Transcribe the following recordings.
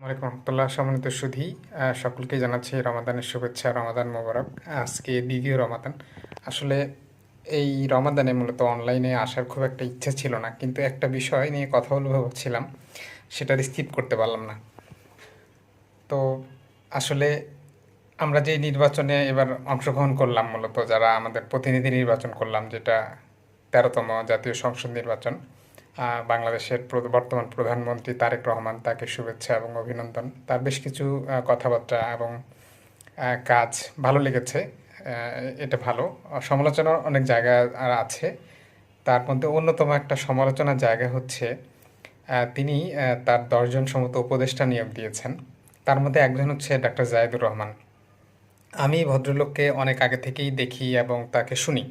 ওয়ালাইকুম রহমতুল্লাহ। সম্মানিত সুধী, সকলকে জানাচ্ছি রমাদানের শুভেচ্ছা, রমাদান মোবারক। আজকে দ্বিতীয় রমাদান। আসলে এই রমাদানে মূলত অনলাইনে আসার খুব একটা ইচ্ছা ছিল না, কিন্তু একটা বিষয় নিয়ে কথা বলবো ভাবছিলাম, সেটা স্কিপ করতে পারলাম না। তো আসলে আমরা যে নির্বাচনে এবার অংশগ্রহণ করলাম, মূলত যারা আমাদের প্রতিনিধি নির্বাচন করলাম, যেটা 13তম জাতীয় সংসদ নির্বাচন, বাংলাদেশের বর্তমান প্রধানমন্ত্রী তারেক রহমান, তাকে শুভেচ্ছা এবং অভিনন্দন। তার বেশ কিছু কথাবার্তা এবং কাজ ভালো লেগেছে। এটা ভালো। সমালোচনার অনেক জায়গা আর আছে। তার মধ্যে অন্যতম একটা সমালোচনার জায়গা হচ্ছে তিনি তার 10 জন সমত উপদেষ্টা নিয়োগ দিয়েছেন। তার মধ্যে একজন হচ্ছে ডাক্তার জায়েদুর রহমান। আমি এই ভদ্রলোককে অনেক আগে থেকেই দেখি এবং তাকে শুনি।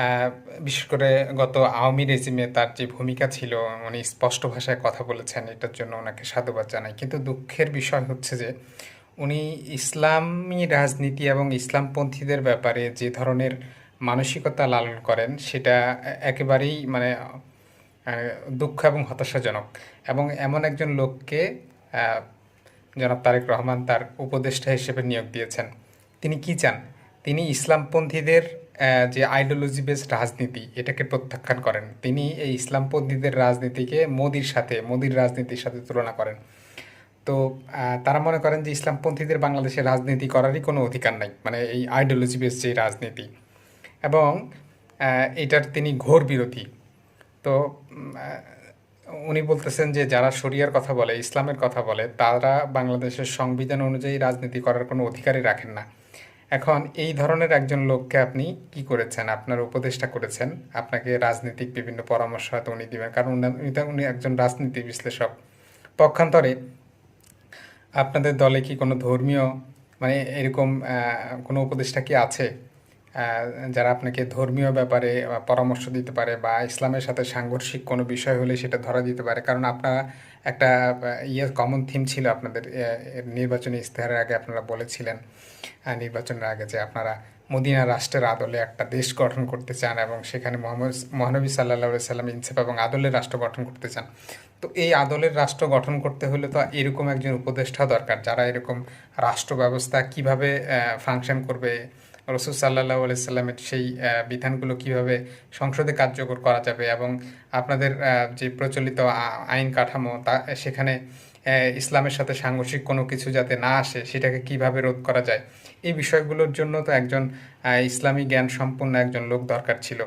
আহ, বিশেষ করে গত আওয়ামী রেজিমে তার যে ভূমিকা ছিল, উনি স্পষ্ট ভাষায় কথা বলেছেন, এটার জন্য ওনাকে সাধুবাদ জানাই। কিন্তু দুঃখের বিষয় হচ্ছে যে উনি ইসলামী রাজনীতি এবং ইসলামপন্থীদের ব্যাপারে যে ধরনের মানসিকতা লালন করেন, সেটা একেবারেই দুঃখ এবং হতাশাজনক। এবং এমন একজন লোককে আহ, জনাব তারেক রহমান তার উপদেষ্টা হিসেবে নিয়োগ দিয়েছেন। তিনি কি চান? তিনি ইসলামপন্থীদের যে আইডিওলজি বেসড রাজনীতি, এটাকে প্রত্যাখ্যান করেন। তিনি এই ইসলামপন্থীদের রাজনীতিকে মোদির রাজনীতির সাথে তুলনা করেন। তো তারা মনে করেন যে ইসলামপন্থীদের বাংলাদেশে রাজনীতি করারই কোনো অধিকার নাই, মানে এই আইডিওলজি বেসড যে রাজনীতি। এবং এটার তিনি ঘোর বিরোধী। তো উনি বলতেছেন যে যারা শরিয়ার কথা বলে, ইসলামের কথা বলে, তারা বাংলাদেশের সংবিধান অনুযায়ী রাজনীতি করার কোনো অধিকারই রাখেন না। এখন এই ধরনের একজন লোককে আপনি কি করেছেন? আপনার উপদেষ্টা করেছেন। আপনাকে রাজনৈতিক বিভিন্ন পরামর্শ হয়তো উনি দিবেন, কারণ উনি একজন রাজনীতি বিশ্লেষক। পক্ষান্তরে আপনাদের দলে কি কোনো ধর্মীয়, মানে এরকম কোনো উপদেষ্টা কি আছে আহ, যারা আপনাকে ধর্মীয় ব্যাপারে পরামর্শ দিতে পারে, বা ইসলামের সাথে সাংঘর্ষিক কোনো বিষয় হলে সেটা ধরা দিতে পারে? কারণ আপনারা একটা কমন থিম ছিল আপনাদের নির্বাচনী ইশতেহারের আগে, আপনারা বলেছিলেন নির্বাচনের আগে যে আপনারা মদিনা রাষ্ট্রের আদলে একটা দেশ গঠন করতে চান এবং সেখানে মহানবী সাল্লাল্লাহু আলাইহি সাল্লাম ইনসাফ এবং আদলের রাষ্ট্র গঠন করতে চান। তো এই আদলের রাষ্ট্র গঠন করতে হলে তো এরকম একজন উপদেষ্টা দরকার, যারা এরকম রাষ্ট্র ব্যবস্থা কিভাবে ফাংশন করবে, রসুল সাল্লাল্লাহু আলাইহি সাল্লামের সেই বিধানগুলো কিভাবে সংসদে কার্যকর করা যাবে, এবং আপনাদের যে প্রচলিত আইন কাঠামো, তা সেখানে ইসলামের সাথে সাংঘর্ষিক কোনো কিছু যাতে না আসে, সেটাকে কিভাবে রোধ করা যায়, এই বিষয়গুলোর জন্য তো একজন ইসলামী জ্ঞান সম্পন্ন একজন লোক দরকার ছিল।